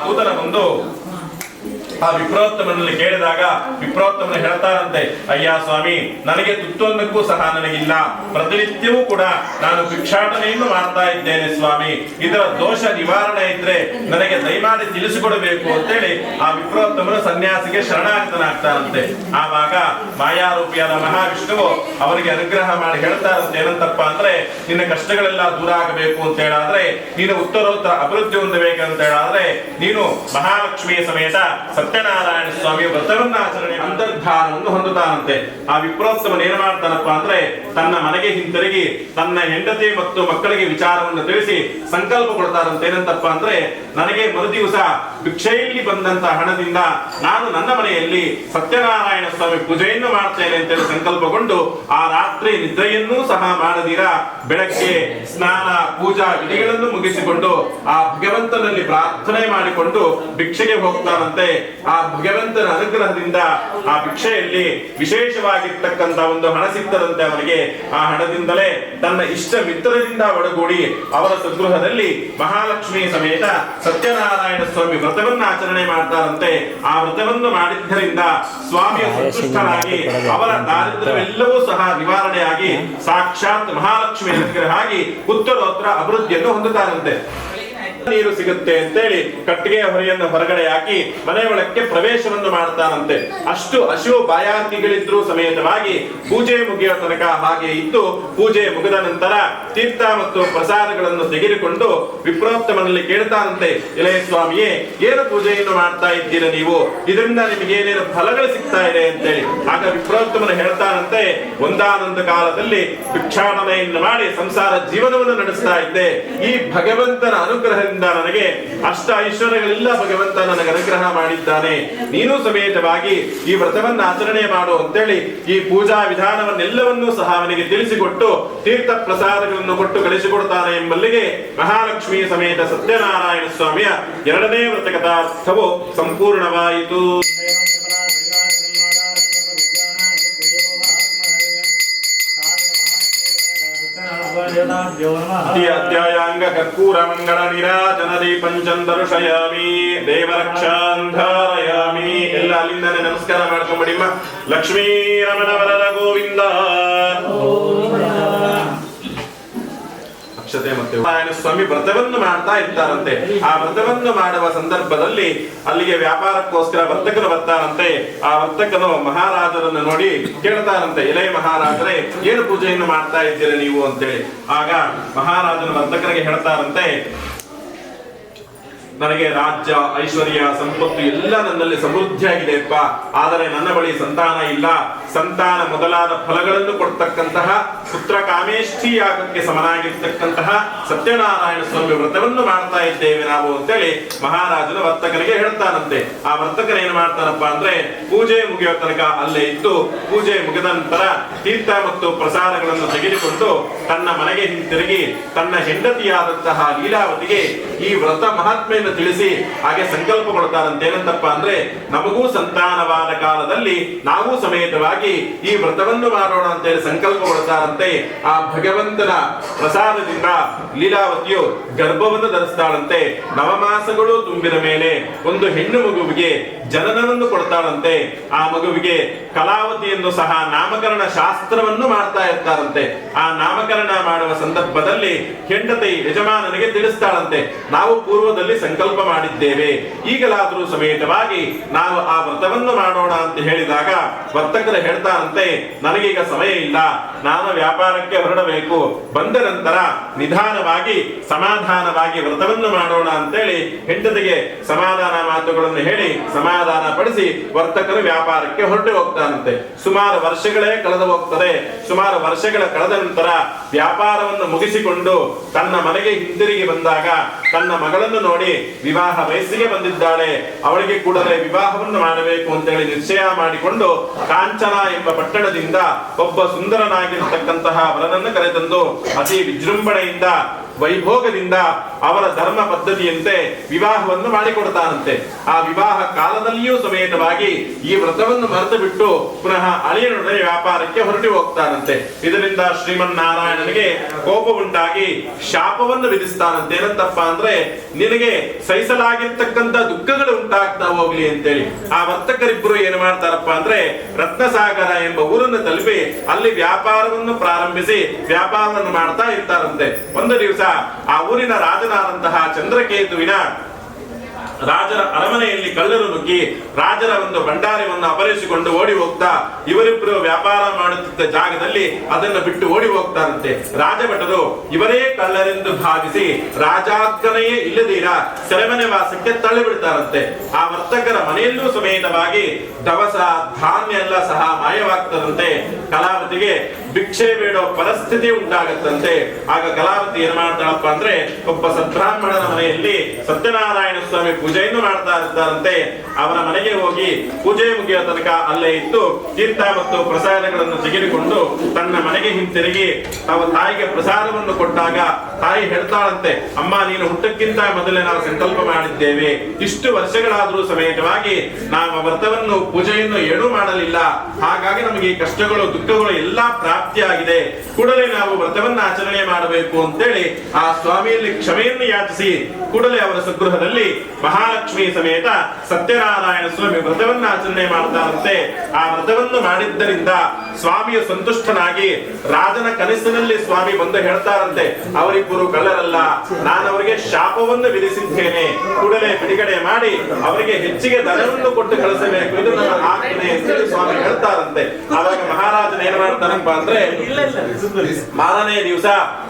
ದೂತನ ಬಂದು ಆ ವಿಪ್ರೋತ್ತಮನಲ್ಲಿ ಕೇಳಿದಾಗ ವಿಪ್ರೋತ್ತಮನ ಹೇಳ್ತಾರಂತೆ, ಅಯ್ಯ ಸ್ವಾಮಿ, ನನಗೆ ತುತ್ತೊಂದಕ್ಕೂ ಸಹ ನನಗಿಲ್ಲ, ಪ್ರತಿನಿತ್ಯವೂ ಕೂಡ ನಾನು ಭಿಕ್ಷಾಟನೆಯನ್ನು ಮಾಡ್ತಾ ಇದ್ದೇನೆ ಸ್ವಾಮಿ, ಇದರ ದೋಷ ನಿವಾರಣೆ ಇದ್ರೆ ನನಗೆ ದಯಮಾಡಿ ತಿಳಿಸಿಕೊಡಬೇಕು ಅಂತೇಳಿ ಆ ವಿಪ್ರೋತ್ತಮನು ಸನ್ಯಾಸಿಗೆ ಶರಣಾಗತನಾಗ್ತಾರಂತೆ. ಆವಾಗ ಮಾಯಾರೂಪಿಯಾದ ಮಹಾವಿಷ್ಣುವು ಅವರಿಗೆ ಅನುಗ್ರಹ ಮಾಡಿ ಹೇಳ್ತಾರಂತೆ, ಏನಂತಪ್ಪ ಅಂದ್ರೆ, ನಿನ್ನ ಕಷ್ಟಗಳೆಲ್ಲ ದೂರ ಆಗಬೇಕು ಅಂತ ಹೇಳಾದ್ರೆ, ನೀನು ಉತ್ತರೋತ್ತರ ಅಭಿವೃದ್ಧಿ ಹೊಂದಬೇಕಂತ ಹೇಳಾದ್ರೆ, ನೀನು ಮಹಾಲಕ್ಷ್ಮಿಯ ಸಮೇತ ಸತ್ಯನಾರಾಯಣ ಸ್ವಾಮಿಯ ವ್ರತವನ್ನ ಆಚರಣೆ ಅಂತರ್ಧಾನವನ್ನು ಹೊಂದುತ್ತಾನಂತೆ. ಆ ವಿಪ್ರೋತ್ತಮನ್ ಏನ್ ಮಾಡ್ತಾನಪ್ಪ ಅಂದ್ರೆ, ತನ್ನ ಮನೆಗೆ ಹಿಂತಿರುಗಿ ತನ್ನ ಹೆಂಡತಿ ಮತ್ತು ಮಕ್ಕಳಿಗೆ ವಿಚಾರವನ್ನು ತಿಳಿಸಿ ಸಂಕಲ್ಪ ಕೊಡ್ತಾರಂತೆ. ಏನಂತಪ್ಪ ಅಂದ್ರೆ, ನನಗೆ ಮರುದಿವಸ ಭಿಕ್ಷೆಯಲ್ಲಿ ಬಂದಂತ ಹಣದಿಂದ ನಾನು ನನ್ನ ಮನೆಯಲ್ಲಿ ಸತ್ಯನಾರಾಯಣ ಸ್ವಾಮಿ ಪೂಜೆಯನ್ನು ಮಾಡ್ತೇನೆ ಅಂತೇಳಿ ಸಂಕಲ್ಪಗೊಂಡು ಆ ರಾತ್ರಿ ನಿದ್ರೆಯನ್ನೂ ಸಹ ಮಾಡದಿರ ಬೆಳಗ್ಗೆ ಸ್ನಾನ ಪೂಜಾ ವಿಧಿಗಳನ್ನು ಮುಗಿಸಿಕೊಂಡು ಆ ಭಗವಂತನಲ್ಲಿ ಪ್ರಾರ್ಥನೆ ಮಾಡಿಕೊಂಡು ಭಿಕ್ಷೆಗೆ ಹೋಗ್ತಾನಂತೆ. ಆ ಭಗವಂತನ ಅನುಗ್ರಹದಿಂದ ಆ ಭಿಕ್ಷೆಯಲ್ಲಿ ವಿಶೇಷವಾಗಿರ್ತಕ್ಕಂಥ ಒಂದು ಹಣ ಸಿಗ್ತದಂತೆ ಅವನಿಗೆ. ಆ ಹಣದಿಂದಲೇ ತನ್ನ ಇಷ್ಟ ಮಿತ್ರರಿಂದ ಒಡಗೂಡಿ ಅವರ ಸದ್ಗೃಹದಲ್ಲಿ ಮಹಾಲಕ್ಷ್ಮಿ ಸಮೇತ ಸತ್ಯನಾರಾಯಣ ಸ್ವಾಮಿ ವ್ರತವನ್ನು ಆಚರಣೆ ಮಾಡ್ತಾರಂತೆ. ಆ ವ್ರತವನ್ನು ಮಾಡಿದ್ದರಿಂದ ಸ್ವಾಮಿಯ ಸಂತುಷ್ಟರಾಗಿ ಅವರ ದಾರಿದ್ರ್ಯವೆಲ್ಲವೂ ಸಹ ನಿವಾರಣೆಯಾಗಿ ಸಾಕ್ಷಾತ್ ಮಹಾಲಕ್ಷ್ಮಿ ಅನುಗ್ರಹ ಆಗಿ ಉತ್ತರೋತ್ತರ ಅಭಿವೃದ್ಧಿಯನ್ನು ಹೊಂದುತ್ತಾರಂತೆ. ನೀರು ಸಿಗುತ್ತೆ ಅಂತೇಳಿ ಕಟ್ಟಿಗೆ ಹೊರೆಯನ್ನು ಹೊರಗಡೆ ಹಾಕಿ ಮನೆ ಒಳಕ್ಕೆ ಪ್ರವೇಶವನ್ನು ಮಾಡ್ತಾನಂತೆ. ಅಷ್ಟು ಹಸಿವು ಬಾಯಾರ್ಥಿಗಳಿದ್ರೂ ಸಮೇತವಾಗಿ ಪೂಜೆ ಮುಗಿಯುವ ತನಕ ಹಾಗೆ ಇದ್ದು, ಪೂಜೆ ಮುಗಿದ ನಂತರ ತೀರ್ಥ ಮತ್ತು ಪ್ರಸಾದಗಳನ್ನು ತೆಗೆದುಕೊಂಡು ವಿಪ್ರೋತ್ತಮನಲ್ಲಿ ಕೇಳ್ತಾನಂತೆ, ಇಳೆಯ ಸ್ವಾಮಿಯೇ, ಏನು ಪೂಜೆಯನ್ನು ಮಾಡ್ತಾ ಇದ್ದೀರ ನೀವು, ಇದರಿಂದ ನಿಮಗೆ ಏನೇನು ಫಲಗಳು ಸಿಗ್ತಾ ಇದೆ ಅಂತೇಳಿ. ಆಗ ವಿಪ್ರೋತ್ತಮನ ಹೇಳ್ತಾನಂತೆ, ಒಂದಾನೊಂದು ಕಾಲದಲ್ಲಿ ಭಿಕ್ಷಾಟನೆಯನ್ನು ಮಾಡಿ ಸಂಸಾರ ಜೀವನವನ್ನು ನಡೆಸ್ತಾ ಇದ್ದೆ. ಈ ಭಗವಂತನ ಅನುಗ್ರಹದಿಂದ ನನಗೆ ಅಷ್ಟ ಐಶ್ವರ್ಯಗಳೆಲ್ಲ ಭಗವಂತ ನನಗೆ ಅನುಗ್ರಹ ಮಾಡಿದ್ದಾನೆ. ನೀನು ಸಮೇತವಾಗಿ ಈ ವ್ರತವನ್ನು ಆಚರಣೆ ಮಾಡು ಅಂತೇಳಿ ಈ ಪೂಜಾ ವಿಧಾನವನ್ನೆಲ್ಲವನ್ನೂ ಸಹ ಅವನಿಗೆ ತಿಳಿಸಿಕೊಟ್ಟು ತೀರ್ಥ ಪ್ರಸಾದಗಳನ್ನು ಕೊಟ್ಟು ಕಳಿಸಿಕೊಡ್ತಾನೆ ಎಂಬಲ್ಲಿಗೆ ಮಹಾಲಕ್ಷ್ಮಿ ಸಮೇತ ಸತ್ಯನಾರಾಯಣ ಸ್ವಾಮಿಯ ಎರಡನೇ ವ್ರತಕಥಾರ್ಥವು ಸಂಪೂರ್ಣವಾಯಿತು. ಅಧ್ಯಾಯಾಂಗ ಕರ್ಪೂರ ಮಂಗಳ ನೀರಾಜನ ದೀಪಂಚಂ ದರ್ಶಯಾಮಿ ದೇವರಕ್ಷಾಂ ಧಾರಯಾಮಿ. ಎಲ್ಲ ಅಲ್ಲಿಂದಾನೆ ನಮಸ್ಕಾರ ಮಾಡ್ಕೊಂಡ್ಬಿಡಿಮ್ಮ. ಲಕ್ಷ್ಮೀ ರಮಣ ವರದ ಗೋವಿಂದ. ಅಕ್ಷತೆ ಮತ್ತೆ ನಾರಾಯಣ ಸ್ವಾಮಿ ವ್ರತವನ್ನು ಮಾಡ್ತಾ ಇರ್ತಾರಂತೆ. ಆ ವ್ರತವನ್ನು ಮಾಡುವ ಸಂದರ್ಭದಲ್ಲಿ ಅಲ್ಲಿಗೆ ವ್ಯಾಪಾರಕ್ಕೋಸ್ಕರ ವರ್ತಕನು ಬರ್ತಾರಂತೆ. ಆ ವರ್ತಕನು ಮಹಾರಾಜರನ್ನು ನೋಡಿ ಕೇಳ್ತಾರಂತೆ, ಎಲೆಯ ಮಹಾರಾಜರೇ, ಏನು ಪೂಜೆಯನ್ನು ಮಾಡ್ತಾ ಇದ್ದೀರ ನೀವು ಅಂತೇಳಿ. ಆಗ ಮಹಾರಾಜನ ವರ್ತಕರಿಗೆ ಹೇಳ್ತಾರಂತೆ, ನನಗೆ ರಾಜ್ಯ ಐಶ್ವರ್ಯ ಸಂಪತ್ತು ಎಲ್ಲ ನನ್ನಲ್ಲಿ ಸಮೃದ್ಧಿಯಾಗಿದೆಯಪ್ಪ, ಆದರೆ ನನ್ನ ಬಳಿ ಸಂತಾನ ಇಲ್ಲ. ಸಂತಾನ ಮೊದಲಾದ ಫಲಗಳನ್ನು ಕೊಡ್ತಕ್ಕಂತಹ ಪುತ್ರ ಕಾಮೇಷ್ಠಿ ಯಾಗಕ್ಕೆ ಸಮನಾಗಿರ್ತಕ್ಕಂತಹ ಸತ್ಯನಾರಾಯಣ ಸ್ವಾಮಿ ವ್ರತವನ್ನು ಮಾಡ್ತಾ ಇದ್ದೇವೆ ನಾವು ಅಂತೇಳಿ ಮಹಾರಾಜನ ವರ್ತಕನಿಗೆ ಹೇಳ್ತಾನಂತೆ. ಆ ವರ್ತಕನ ಏನ್ ಮಾಡ್ತಾನಪ್ಪ ಅಂದ್ರೆ, ಪೂಜೆ ಮುಗಿಯೋ ತನಕ ಅಲ್ಲೇ ಇದ್ದು ಪೂಜೆ ಮುಗಿದ ನಂತರ ತೀರ್ಥ ಮತ್ತು ಪ್ರಸಾದಗಳನ್ನು ತೆಗೆದುಕೊಂಡು ತನ್ನ ಮನೆಗೆ ಹಿಂತಿರುಗಿ ತನ್ನ ಹೆಂಡತಿಯಾದಂತಹ ಲೀಲಾವತಿಗೆ ಈ ವ್ರತ ಮಹಾತ್ಮೆಯನ್ನು ತಿಳಿಸಿ ಹಾಗೆ ಸಂಕಲ್ಪ ಕೊಡ್ತಾರಂತೆ. ಏನಂತಪ್ಪ ಅಂದ್ರೆ, ನಮಗೂ ಸಂತಾನವಾದ ಕಾಲದಲ್ಲಿ ನಾವು ಸಮೇತವಾಗಿ ಈ ವ್ರತವನ್ನು ಮಾಡೋಣ ಅಂತೇಳಿ ಸಂಕಲ್ಪ ಕೊಡ್ತಾರಂತೆ. ಆ ಭಗವಂತನ ಪ್ರಸಾದದಿಂದ ಲೀಲಾವತಿಯು ಗರ್ಭವನ್ನು ಧರಿಸ್ತಾಳಂತೆ. ನವಮಾಸಗಳು ತುಂಬಿದ ಮೇಲೆ ಒಂದು ಹೆಣ್ಣು ಮಗುವಿಗೆ ಜನನವನ್ನು ಕೊಡ್ತಾಳಂತೆ. ಆ ಮಗುವಿಗೆ ಕಲಾವತಿ ಎಂದು ಸಹ ನಾಮಕರಣ ಶಾಸ್ತ್ರವನ್ನು ಮಾಡ್ತಾ ಇರ್ತಾರಂತೆ. ಆ ನಾಮಕರಣ ಮಾಡುವ ಸಂದರ್ಭದಲ್ಲಿ ಹೆಂಡತಿ ಯಜಮಾನನಿಗೆ ತಿಳಿಸ್ತಾಳಂತೆ, ನಾವು ಪೂರ್ವದಲ್ಲಿ ಸಂಕಲ್ಪ ಮಾಡಿದ್ದೇವೆ, ಈಗಲಾದರೂ ಸಮೇತವಾಗಿ ನಾವು ಆ ವ್ರತವನ್ನು ಮಾಡೋಣ ಅಂತ ಹೇಳಿದಾಗ ವರ್ತಕರು ಹೇಳ್ತಾರಂತೆ, ನನಗೀಗ ಸಮಯ ಇಲ್ಲ, ನಾನು ವ್ಯಾಪಾರಕ್ಕೆ ಹೊರಡಬೇಕು, ಬಂದ ನಂತರ ನಿಧಾನವಾಗಿ ಸಮಾಧಾನವಾಗಿ ವ್ರತವನ್ನು ಮಾಡೋಣ ಅಂತೇಳಿ ಹೆಂಡತಿಗೆ ಸಮಾಧಾನ ಮಾತುಗಳನ್ನು ಹೇಳಿ ಸಮಾಧಾನ ಪಡಿಸಿ ವರ್ತಕರು ವ್ಯಾಪಾರಕ್ಕೆ ಹೊರಟು ಹೋಗ್ತಾನಂತೆ. ಸುಮಾರು ವರ್ಷಗಳೇ ಕಳೆದು ಹೋಗ್ತದೆ. ಸುಮಾರು ವರ್ಷಗಳ ಕಳೆದ ನಂತರ ವ್ಯಾಪಾರವನ್ನು ಮುಗಿಸಿಕೊಂಡು ತನ್ನ ಮನೆಗೆ ಹಿಂದಿರುಗಿ ಬಂದಾಗ ತನ್ನ ಮಗಳನ್ನು ನೋಡಿ ವಿವಾಹ ವಯಸ್ಸಿಗೆ ಬಂದಿದ್ದಾಳೆ, ಅವಳಿಗೆ ಕೂಡಲೇ ವಿವಾಹವನ್ನು ಮಾಡಬೇಕು ಅಂತೇಳಿ ನಿಶ್ಚಯ ಮಾಡಿಕೊಂಡು ಕಾಂಚನ ಎಂಬ ಪಟ್ಟಣದಿಂದ ಒಬ್ಬ ಸುಂದರನಾಗಿರತಕ್ಕಂತಹ ವರನನ್ನು ಕರೆತಂದು ಅತಿ ವಿಜೃಂಭಣೆಯಿಂದ ವೈಭೋಗದಿಂದ ಅವರ ಧರ್ಮ ಪದ್ಧತಿಯಂತೆ ವಿವಾಹವನ್ನು ಮಾಡಿಕೊಡ್ತಾನಂತೆ. ಆ ವಿವಾಹ ಕಾಲದಲ್ಲಿಯೂ ಸಮೇತವಾಗಿ ಈ ವ್ರತವನ್ನು ಮರೆತು ಬಿಟ್ಟು ಪುನಃ ಅಳಿಯನೊಡನೆ ವ್ಯಾಪಾರಕ್ಕೆ ಹೊರಟು ಹೋಗ್ತಾನಂತೆ. ಇದರಿಂದ ಶ್ರೀಮನ್ನಾರಾಯಣನಿಗೆ ಕೋಪ ಉಂಟಾಗಿ ಶಾಪವನ್ನು ವಿಧಿಸ್ತಾನಂತೆ. ಏನಂತಪ್ಪ ಅಂದ್ರೆ, ನಿನಗೆ ಸಹಿಸಲಾಗಿರ್ತಕ್ಕಂಥ ದುಃಖಗಳು ಉಂಟಾಗ್ತಾ ಹೋಗ್ಲಿ ಅಂತೇಳಿ. ಆ ವರ್ತಕರಿಬ್ಬರು ಏನು ಮಾಡ್ತಾರಪ್ಪ ಅಂದ್ರೆ, ರತ್ನಸಾಗರ ಎಂಬ ಊರನ್ನು ತಲುಪಿ ಅಲ್ಲಿ ವ್ಯಾಪಾರವನ್ನು ಪ್ರಾರಂಭಿಸಿ ವ್ಯಾಪಾರವನ್ನು ಮಾಡ್ತಾ ಇರ್ತಾರಂತೆ. ಒಂದು ದಿವಸ ಆ ಊರಿನ ರಾಜನಾದಂತಹ ಚಂದ್ರಕೇತುವಿನ ರಾಜರ ಅರಮನೆಯಲ್ಲಿ ಕಳ್ಳರು ನುಗ್ಗಿ ರಾಜರ ಒಂದು ಭಂಡಾರವನ್ನು ಅಪಹರಿಸಿಕೊಂಡು ಓಡಿ ಹೋಗ್ತಾ ಇವರಿಬ್ಬರು ವ್ಯಾಪಾರ ಮಾಡುತ್ತಿದ್ದ ಜಾಗದಲ್ಲಿ ಅದನ್ನು ಬಿಟ್ಟು ಓಡಿ ಹೋಗ್ತಾರಂತೆ. ರಾಜಭಟರು ಇವರೇ ಕಳ್ಳರೆಂದು ಭಾವಿಸಿ ರಾಜಾಜ್ಞೆಯೇ ಇಲ್ಲದೀರ ಸೆರೆಮನೆ ವಾಸಕ್ಕೆ ತಳ್ಳಿಬಿಡ್ತಾರಂತೆ. ಆ ವರ್ತಕರ ಮನೆಯಲ್ಲೂ ಸಮೇತವಾಗಿ ದವಸ ಧಾನ್ಯ ಎಲ್ಲ ಸಹ ಮಾಯವಾಗ್ತದಂತೆ. ಕಲಾವತಿಗೆ ಭಿಕ್ಷೆ ಬೇಡೋ ಪರಿಸ್ಥಿತಿ ಉಂಟಾಗತ್ತಂತೆ. ಆಗ ಕಲಾವತಿ ಏನ್ ಮಾಡ್ತಾಳಪ್ಪ ಅಂದ್ರೆ, ಒಬ್ಬ ಸದ್ಬ್ರಾಹ್ಮಣನ ಮನೆಯಲ್ಲಿ ಸತ್ಯನಾರಾಯಣ ಸ್ವಾಮಿ ಪೂಜೆಯನ್ನು ಮಾಡ್ತಾ ಇರ್ತಾರಂತೆ. ಅವರ ಮನೆಗೆ ಹೋಗಿ ಪೂಜೆ ಮುಗಿಯೋ ತನಕ ಅಲ್ಲೇ ಇದ್ದು ತೀರ್ಥ ಮತ್ತು ಪ್ರಸಾದಗಳನ್ನು ತೆಗೆದುಕೊಂಡು ತನ್ನ ಮನೆಗೆ ಹಿಂತಿರುಗಿ ತಾವು ತಾಯಿಗೆ ಪ್ರಸಾದವನ್ನು ಕೊಟ್ಟಾಗ ತಾಯಿ ಹೇಳ್ತಾಳಂತೆ, ಅಮ್ಮ ನೀನು ಹುಟ್ಟಕ್ಕಿಂತ ಮೊದಲೇ ನಾವು ಸಂಕಲ್ಪ ಮಾಡಿದ್ದೇವೆ, ಇಷ್ಟು ವರ್ಷಗಳಾದರೂ ಸಮೇತವಾಗಿ ನಾವು ವ್ರತವನ್ನು ಪೂಜೆಯನ್ನು ಏನೂ ಮಾಡಲಿಲ್ಲ, ಹಾಗಾಗಿ ನಮಗೆ ಈ ಕಷ್ಟಗಳು ದುಃಖಗಳು ಎಲ್ಲಾ ಪ್ರಾಪ್ತಿಯಾಗಿದೆ, ಕೂಡಲೇ ನಾವು ವ್ರತವನ್ನು ಆಚರಣೆ ಮಾಡಬೇಕು ಅಂತೇಳಿ ಆ ಸ್ವಾಮಿಯಲ್ಲಿ ಕ್ಷಮೆಯನ್ನು ಯಾಚಿಸಿ ಕೂಡಲೇ ಅವರ ಸ್ವಗೃಹದಲ್ಲಿ ಮಹಾಲಕ್ಷ್ಮಿ ಸಮೇತ ಸತ್ಯನಾರಾಯಣ ಸ್ವಾಮಿ ವ್ರತವನ್ನು ಆಚರಣೆ ಮಾಡ್ತಾರಂತೆ. ಆ ವ್ರತವನ್ನು ಮಾಡಿದ್ದರಿಂದ ಸ್ವಾಮಿಯ ಸಂತುಷ್ಟನಾಗಿ ರಾಜನ ಕನಸಿನಲ್ಲಿ ಸ್ವಾಮಿ ಬಂದು ಹೇಳ್ತಾರಂತೆ, ಅವರಿಬ್ಬರು ಕಳ್ಳರಲ್ಲ, ನಾನು ಅವರಿಗೆ ಶಾಪವನ್ನು ವಿಧಿಸಿದ್ದೇನೆ, ಕೂಡಲೇ ಬಿಡುಗಡೆ ಮಾಡಿ ಅವರಿಗೆ ಹೆಚ್ಚಿಗೆ ಧನವನ್ನು ಕೊಟ್ಟು ಕಳಿಸಬೇಕು, ಇದು ನನ್ನ ಆಜ್ಞೆ ಅಂತೇಳಿ ಸ್ವಾಮಿ ಹೇಳ್ತಾರಂತೆ. ಆವಾಗ ಮಹಾರಾಜನ ಏನ್ ಮಾಡ್ತಾನಪ್ಪ ಅಂದ್ರೆ, ಮಾರನೇ ದಿವಸ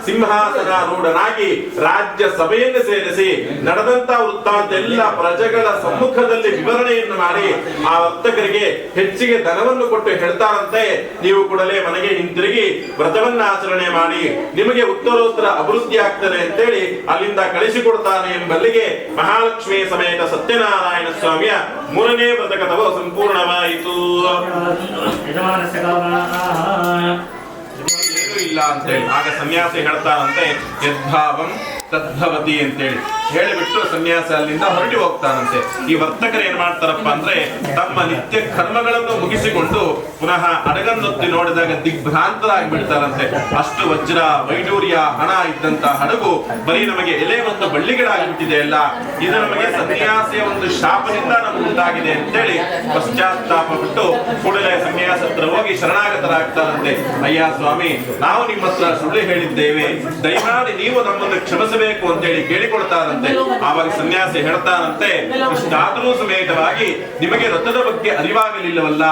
ಸಿಂಹಾಸನಾರೂಢನಾಗಿ ರಾಜ್ಯ ಸಭೆಯನ್ನು ಸೇರಿಸಿ ನಡೆದಂತ ವೃತ್ತಾಂತ ಎಲ್ಲ ಪ್ರಜೆಗಳ ಸಮ್ಮುಖದಲ್ಲಿ ವಿವರಣೆಯನ್ನು ಮಾಡಿ ಆ ವರ್ತಕರಿಗೆ ಹೆಚ್ಚಿಗೆ ಧನವನ್ನು ಕೊಟ್ಟು ಹೇಳ್ತಾರಂತೆ, ನೀವು ಕೂಡಲೇ ಮನೆಗೆ ಹಿಂತಿರುಗಿ ವ್ರತವನ್ನ ಆಚರಣೆ ಮಾಡಿ ನಿಮಗೆ ಉತ್ತರೋತ್ತರ ಅಭಿವೃದ್ಧಿ ಆಗ್ತದೆ ಅಂತೇಳಿ ಅಲ್ಲಿಂದ ಕಳಿಸಿಕೊಡ್ತಾನೆ ಎಂಬಲ್ಲಿಗೆ ಮಹಾಲಕ್ಷ್ಮಿ ಸಮೇತ ಸತ್ಯನಾರಾಯಣ ಸ್ವಾಮಿಯ ಮೂರನೇ ವ್ರತಕಥವು ಸಂಪೂರ್ಣವಾಯಿತು. ಇಲ್ಲ ಅಂತೇಳಿ ಆಗ ಸನ್ಯಾಸಿ ಹೇಳ್ತಾನಂತೆ, ಯದ್ಭಾವಂ ತದ್ಭವತಿ ಅಂತೇಳಿ ಹೇಳಿಬಿಟ್ಟು ಸನ್ಯಾಸ ಅಲ್ಲಿಂದ ಹೊರಟಿ ಹೋಗ್ತಾನಂತೆ. ಈ ವರ್ತಕರು ಏನ್ ಮಾಡ್ತಾರಪ್ಪ ಅಂದ್ರೆ, ತಮ್ಮ ನಿತ್ಯ ಕರ್ಮಗಳನ್ನು ಮುಗಿಸಿಕೊಂಡು ಪುನಃ ಹಡಗನ್ನೊತ್ತಿ ನೋಡಿದಾಗ ದಿಗ್ಭ್ರಾಂತರಾಗಿ ಬಿಡ್ತಾರಂತೆ. ಅಷ್ಟು ವಜ್ರ ವೈಡೂರ್ಯ ಹಣ ಇದ್ದಂತ ಹಡಗು ಬರೀ ನಮಗೆ ಎಲೆ ಮತ್ತು ಬಳ್ಳಿಗಳಾಗಿಬಿಟ್ಟಿದೆ ಅಲ್ಲ, ಇದು ನಮಗೆ ಸನ್ಯಾಸಿಯ ಒಂದು ಶಾಪದಿಂದ ನಮ್ಗೆ ಉಂಟಾಗಿದೆ ಅಂತೇಳಿ ಪಶ್ಚಾತ್ತಾಪ ಬಿಟ್ಟು ಕೂಡಲೇ ಸನ್ಯಾಸ ಹತ್ರ ಹೋಗಿ ಶರಣಾಗತರಾಗ್ತಾರಂತೆ. ಅಯ್ಯ ಸ್ವಾಮಿ, ನಾವು ನಿಮ್ಮ ಹತ್ರ ಸುಳ್ಳು ಹೇಳಿದ್ದೇವೆ, ದಯಮಾಡಿ ನೀವು ನಮ್ಮನ್ನು ಕ್ಷಮಿಸಬೇಕು ಅಂತೇಳಿ ಕೇಳಿಕೊಳ್ತಾರಂತೆ. ಆವಾಗ ಸನ್ಯಾಸಿ ಹೇಳ್ತಾರಂತೆ, ಇಷ್ಟಾದರೂ ಸಮೇತವಾಗಿ ನಿಮಗೆ ವ್ರತದ ಬಗ್ಗೆ ಅರಿವಾಗಲಿಲ್ಲವಲ್ಲ,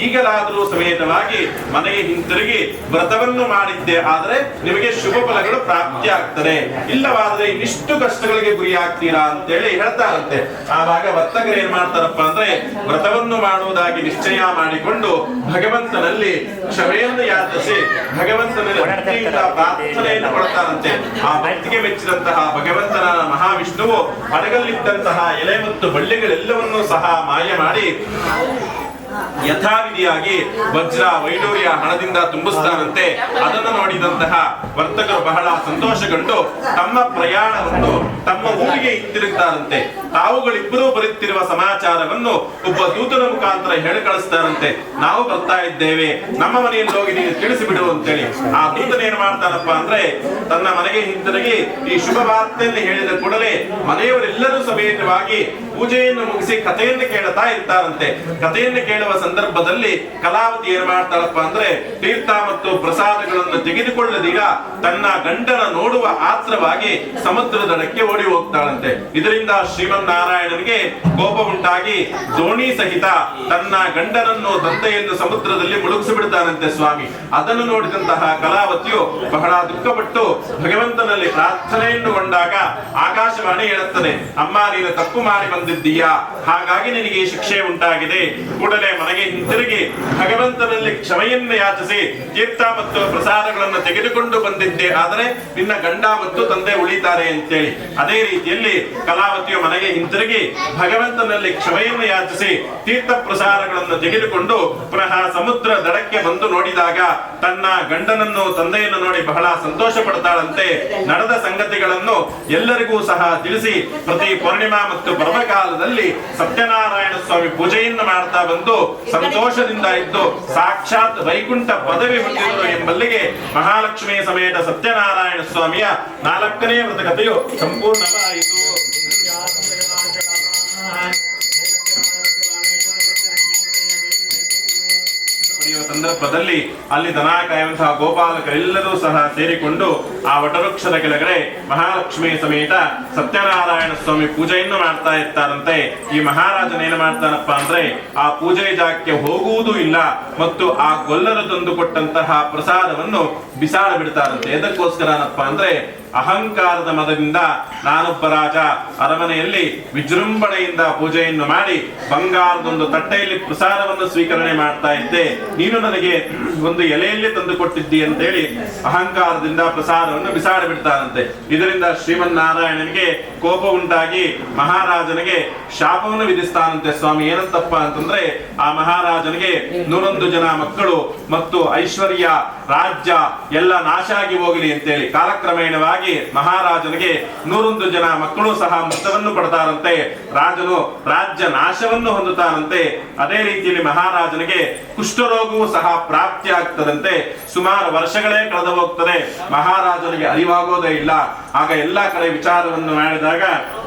ಈಗಲಾದರೂ ಸಮೇತವಾಗಿ ಮನೆಗೆ ಹಿಂತಿರುಗಿ ವ್ರತವನ್ನು ಮಾಡಿದ್ದೆ ಆದ್ರೆ ನಿಮಗೆ ಶುಭ ಫಲಗಳು ಪ್ರಾಪ್ತಿ ಆಗ್ತದೆ, ಇಲ್ಲವಾದ್ರೆ ಇನ್ನಿಷ್ಟು ಕಷ್ಟಗಳಿಗೆ ಗುರಿ ಆಗ್ತೀರಾ ಅಂತೇಳಿ ಹೇಳ್ತಾರಂತೆ. ಆವಾಗ ವರ್ತಕರು ಏನ್ ಮಾಡ್ತಾರಪ್ಪ ಅಂದ್ರೆ, ವ್ರತವನ್ನು ಮಾಡುವುದಾಗಿ ನಿಶ್ಚಯ ಮಾಡಿಕೊಂಡು ಭಗವಂತನಲ್ಲಿ ಕ್ಷಮೆಯನ್ನು ಯಾಚಿಸಿ ಭಗವಂತನಲ್ಲಿ ಪ್ರಾರ್ಥನೆಯನ್ನು ಕೊಡ್ತಾರಂತೆ. ಆ ಭಕ್ತಿಗೆ ಮೆಚ್ಚಿದಂತಹ ಭಗವಂತನ ಮಹಾವಿಷ್ಣುವು ಹಡಗಲ್ಲಿದ್ದಂತಹ ಎಲೆ ಮತ್ತು ಬಳ್ಳಿಗಳೆಲ್ಲವನ್ನೂ ಸಹ ಮಾಯ ಮಾಡಿ ಯಥಾವಿಧಿಯಾಗಿ ವಜ್ರ ವೈಡೂರ್ಯ ಹಣದಿಂದ ತುಂಬಿಸ್ತಾನಂತೆ. ಅದನ್ನು ನೋಡಿದಂತಹ ವರ್ತಕರು ಬಹಳ ಸಂತೋಷಗೊಂಡು ತಮ್ಮ ಪ್ರಯಾಣವನ್ನು ತಮ್ಮ ಊರಿಗೆ ಹಿಂತಿರುಗ್ತಾರಂತೆ. ತಾವುಗಳಿಬ್ಬರೂ ಬರುತ್ತಿರುವ ಸಮಾಚಾರವನ್ನು ಒಬ್ಬ ದೂತನ ಮುಖಾಂತರ ಹೇಳಿ ಕಳಿಸ್ತಾರಂತೆ, ನಾವು ಬರ್ತಾ ಇದ್ದೇವೆ, ನಮ್ಮ ಮನೆಯಲ್ಲಿ ಹೋಗಿ ನೀನು ತಿಳಿಸಿಬಿಡು ಅಂತೇಳಿ. ಆ ದೂತನ ಏನ್ ಮಾಡ್ತಾನಪ್ಪ ಅಂದ್ರೆ, ತನ್ನ ಮನೆಗೆ ಹಿಂತಿರುಗಿ ಈ ಶುಭ ವಾರ್ತೆಯನ್ನು ಹೇಳಿದ ಕೂಡಲೇ ಮನೆಯವರೆಲ್ಲರೂ ಸಮೇತವಾಗಿ ಪೂಜೆಯನ್ನು ಮುಗಿಸಿ ಕಥೆಯನ್ನು ಕೇಳುತ್ತಾ ಇರ್ತಾರಂತೆ. ಕಥೆಯನ್ನು ಕೇಳುವ ಸಂದರ್ಭದಲ್ಲಿ ಕಲಾವತಿ ಏನ್ ಮಾಡ್ತಾಳಪ್ಪ ಅಂದ್ರೆ, ತೀರ್ಥ ಮತ್ತು ಪ್ರಸಾದಗಳನ್ನು ತೆಗೆದುಕೊಳ್ಳದೀಗ ತನ್ನ ಗಂಡನ ನೋಡುವ ಆತ್ರವಾಗಿ ಸಮುದ್ರ ದಡಕ್ಕೆ ಓಡಿ ಹೋಗ್ತಾಳಂತೆ. ಇದರಿಂದ ಶ್ರೀಮನ್ನಾರಾಯಣನಿಗೆ ಕೋಪ ಉಂಟಾಗಿ ದೋಣಿ ಸಹಿತ ತನ್ನ ಗಂಡನನ್ನು ದಂತೆಯನ್ನು ಸಮುದ್ರದಲ್ಲಿ ಮುಳುಗಿಸಿ ಬಿಡ್ತಾನಂತೆ ಸ್ವಾಮಿ. ಅದನ್ನು ನೋಡಿದಂತಹ ಕಲಾವತಿಯು ಬಹಳ ದುಃಖಪಟ್ಟು ಭಗವಂತನಲ್ಲಿ ಪ್ರಾರ್ಥನೆಯನ್ನು ಕೊಂಡಾಗ ಆಕಾಶವಾಣಿ ಹೇಳುತ್ತದೆ, ಅಮ್ಮ ನೀನು ತಪ್ಪು ಮಾಡಿ ಬಂದಿದ್ದೀಯಾ, ಹಾಗಾಗಿ ನಿನಗೆ ಶಿಕ್ಷೆ ಉಂಟಾಗಿದೆ, ಕೂಡಲೇ ಮನೆಗೆ ಮನೆಗೆ ಹಿಂತಿರುಗಿ ಭಗವಂತನಲ್ಲಿ ಕ್ಷಮೆಯನ್ನು ಯಾಚಿಸಿ ತೀರ್ಥ ಮತ್ತು ಪ್ರಸಾದಗಳನ್ನು ತೆಗೆದುಕೊಂಡು ಬಂದಿದ್ದೆ ಆದರೆ ನಿನ್ನ ಗಂಡ ಮತ್ತು ತಂದೆ ಉಳಿತಾರೆ ಅಂತೇಳಿ. ಅದೇ ರೀತಿಯಲ್ಲಿ ಕಲಾವತಿಯು ಮನೆಗೆ ಹಿಂತಿರುಗಿ ಭಗವಂತನಲ್ಲಿ ಕ್ಷಮೆಯನ್ನು ಯಾಚಿಸಿ ತೀರ್ಥ ಪ್ರಸಾದಗಳನ್ನು ತೆಗೆದುಕೊಂಡು ಪುನಃ ಸಮುದ್ರ ದಡಕ್ಕೆ ಬಂದು ನೋಡಿದಾಗ ತನ್ನ ಗಂಡನನ್ನು ತಂದೆಯನ್ನು ನೋಡಿ ಬಹಳ ಸಂತೋಷ ಪಡ್ತಾಳಂತೆ. ನಡೆದ ಸಂಗತಿಗಳನ್ನು ಎಲ್ಲರಿಗೂ ಸಹ ತಿಳಿಸಿ ಪ್ರತಿ ಪೂರ್ಣಿಮಾ ಮತ್ತು ಪರ್ವಕಾಲದಲ್ಲಿ ಸತ್ಯನಾರಾಯಣ ಸ್ವಾಮಿ ಪೂಜೆಯನ್ನು ಮಾಡ್ತಾ ಬಂದು ಸಂತೋಷದಿಂದ ಇದ್ದು ಸಾಕ್ಷಾತ್ ವೈಕುಂಠ ಪದವಿ ಹೊಂದಿದರು ಎಂಬಲ್ಲಿಗೆ ಮಹಾಲಕ್ಷ್ಮಿ ಸಮೇತ ಸತ್ಯನಾರಾಯಣ ಸ್ವಾಮಿಯ 4ನೇ ವ್ರತಕಥೆಯು ಸಂಪೂರ್ಣವಾಯಿತು. ಸಂದರ್ಭದಲ್ಲಿ ಅಲ್ಲಿ ದನ ಕಾಯುವಂತಹ ಗೋಪಾಲಕರೆಲ್ಲರೂ ಸಹ ಸೇರಿಕೊಂಡು ಆ ವಟವೃಕ್ಷದ ಕೆಳಗಡೆ ಮಹಾಲಕ್ಷ್ಮಿ ಸಮೇತ ಸತ್ಯನಾರಾಯಣ ಸ್ವಾಮಿ ಪೂಜೆಯನ್ನು ಮಾಡ್ತಾ ಇರ್ತಾರಂತೆ. ಈ ಮಹಾರಾಜನೇನು ಮಾಡ್ತಾನಪ್ಪ ಅಂದ್ರೆ ಆ ಪೂಜೆ ಜಾಗಕ್ಕೆ ಹೋಗುವುದೂ ಇಲ್ಲ ಮತ್ತು ಆ ಗೊಲ್ಲರು ತಂದು ಕೊಟ್ಟಂತಹ ಪ್ರಸಾದವನ್ನು ಬಿಸಾಡ ಬಿಡ್ತಾರಂತೆ. ಎದಕ್ಕೋಸ್ಕರನಪ್ಪ ಅಂದ್ರೆ ಅಹಂಕಾರದ ಮದದಿಂದ ನಾನೊಬ್ಬ ರಾಜ ಅರಮನೆಯಲ್ಲಿ ವಿಜೃಂಭಣೆಯಿಂದ ಪೂಜೆಯನ್ನು ಮಾಡಿ ಬಂಗಾರದೊಂದು ತಟ್ಟೆಯಲ್ಲಿ ಪ್ರಸಾದವನ್ನು ಸ್ವೀಕರಣೆ ಮಾಡ್ತಾ ಇದ್ದೆ, ನೀನು ನನಗೆ ಒಂದು ಎಲೆಯಲ್ಲಿ ತಂದು ಕೊಟ್ಟಿದ್ದಿ ಅಂತೇಳಿ ಅಹಂಕಾರದಿಂದ ಪ್ರಸಾದವನ್ನು ಬಿಸಾಡಿ ಬಿಡ್ತಾರಂತೆ. ಇದರಿಂದ ಶ್ರೀಮನ್ನಾರಾಯಣನಿಗೆ ಕೋಪ ಉಂಟಾಗಿ ಮಹಾರಾಜನಿಗೆ ಶಾಪವನ್ನು ವಿಧಿಸ್ತಾನಂತೆ. ಸ್ವಾಮಿ ಏನಂತಪ್ಪ ಅಂತಂದ್ರೆ ಆ ಮಹಾರಾಜನಿಗೆ 101 ಜನ ಮಕ್ಕಳು ಮತ್ತು ಐಶ್ವರ್ಯ ರಾಜ್ಯ ಎಲ್ಲ ನಾಶ ಆಗಿ ಹೋಗಲಿ ಅಂತೇಳಿ ಕಾಲಕ್ರಮೇಣವಾಗಿ ಮಹಾರಾಜನಿಗೆ 101 ಜನ ಮಕ್ಕಳು ಸಹ ಮೃತವನ್ನು ಪಡ್ತಾರಂತೆ. ರಾಜನು ರಾಜ್ಯ ನಾಶವನ್ನು ಹೊಂದುತ್ತಾನಂತೆ. ಅದೇ ರೀತಿಯಲ್ಲಿ ಮಹಾರಾಜನಿಗೆ ಕುಷ್ಠರೋಗವು ಸಹ ಪ್ರಾಪ್ತಿ ಆಗ್ತದಂತೆ. ಸುಮಾರು ವರ್ಷಗಳೇ ಕಳೆದು ಹೋಗ್ತದೆ, ಮಹಾರಾಜನಿಗೆ ಅರಿವಾಗೋದೇ ಇಲ್ಲ. ಆಗ ಎಲ್ಲಾ ಕಡೆ ವಿಚಾರವನ್ನು ಮಾಡಿದಾಗ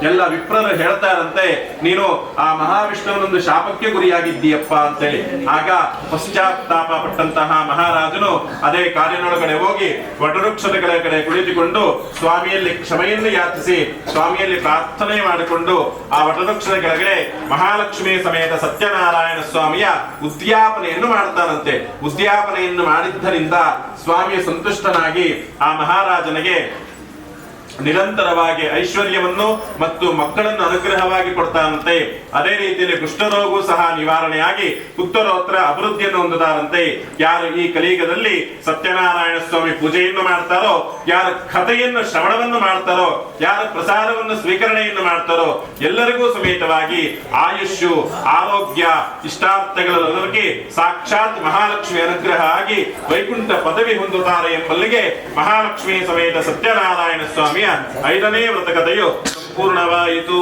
ಎಲ್ಲ ವಿಪ್ರರು ಹೇಳ್ತಾರಂತೆ, ನೀನು ಆ ಮಹಾವಿಷ್ಣುವನೊಂದು ಶಾಪಕ್ಕೆ ಗುರಿಯಾಗಿದ್ದೀಯಪ್ಪ ಅಂತೇಳಿ. ಆಗ ಪಶ್ಚಾತ್ತಾಪ ಪಟ್ಟಂತಹ ಮಹಾರಾಜನು ಅದೇ ಕಾರ್ಯನೊಳಗಡೆ ಹೋಗಿ ವಟವೃಕ್ಷದ ಕಡೆ ಕುಳಿತುಕೊಂಡು ಸ್ವಾಮಿಯಲ್ಲಿ ಕ್ಷಮೆಯನ್ನು ಯಾಚಿಸಿ ಸ್ವಾಮಿಯಲ್ಲಿ ಪ್ರಾರ್ಥನೆ ಮಾಡಿಕೊಂಡು ಆ ವಟವೃಕ್ಷದ ಕೆಳಗಡೆ ಮಹಾಲಕ್ಷ್ಮಿ ಸಮೇತ ಸತ್ಯನಾರಾಯಣ ಸ್ವಾಮಿಯ ಉದ್ಯಾಪನೆಯನ್ನು ಮಾಡ್ತಾನಂತೆ. ಉದ್ಯಾಪನೆಯನ್ನು ಮಾಡಿದ್ದರಿಂದ ಸ್ವಾಮಿಯ ಸಂತುಷ್ಟನಾಗಿ ಆ ಮಹಾರಾಜನಿಗೆ ನಿರಂತರವಾಗಿ ಐಶ್ವರ್ಯವನ್ನು ಮತ್ತು ಮಕ್ಕಳನ್ನು ಅನುಗ್ರಹವಾಗಿ ಕೊಡ್ತಾರಂತೆ. ಅದೇ ರೀತಿಯಲ್ಲಿ ಕುಷ್ಠರೋಗವು ಸಹ ನಿವಾರಣೆಯಾಗಿ ಉತ್ತರೋತ್ತರ ಅಭಿವೃದ್ಧಿಯನ್ನು ಹೊಂದುತ್ತಾರಂತೆ. ಯಾರು ಈ ಕಲಿಯುಗದಲ್ಲಿ ಸತ್ಯನಾರಾಯಣ ಸ್ವಾಮಿ ಪೂಜೆಯನ್ನು ಮಾಡ್ತಾರೋ, ಯಾರು ಕಥೆಯನ್ನು ಶ್ರವಣವನ್ನು ಮಾಡ್ತಾರೋ, ಯಾರು ಪ್ರಸಾದವನ್ನು ಸ್ವೀಕರಣೆಯನ್ನು ಮಾಡ್ತಾರೋ ಎಲ್ಲರಿಗೂ ಸಮೇತವಾಗಿ ಆಯುಷ್ಯು ಆರೋಗ್ಯ ಇಷ್ಟಾರ್ಥಗಳಲ್ಲಿ ಸಾಕ್ಷಾತ್ ಮಹಾಲಕ್ಷ್ಮಿ ಅನುಗ್ರಹ ಆಗಿ ವೈಕುಂಠ ಪದವಿ ಹೊಂದುತ್ತಾರೆ ಎಂಬಲ್ಲಿಗೆ ಮಹಾಲಕ್ಷ್ಮಿ ಸಮೇತ ಸತ್ಯನಾರಾಯಣ ಸ್ವಾಮಿಯ 5ನೇ ವ್ರತಕಥೆಯು ಸಂಪೂರ್ಣವಾಯಿತು.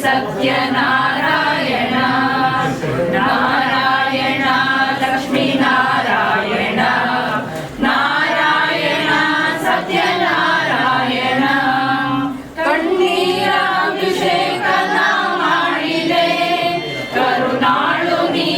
सत्यनारायण नारायण लक्ष्मी नारायण नारायण सत्यनारायण कण्णीराभिषेकನ ಮಾಡಿದೆ ಕರುಣಾಳು ನೀ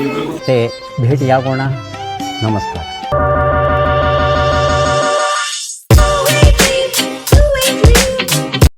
ಮತ್ತೆ ಭೇಟಿಯಾಗೋಣ. ನಮಸ್ಕಾರ.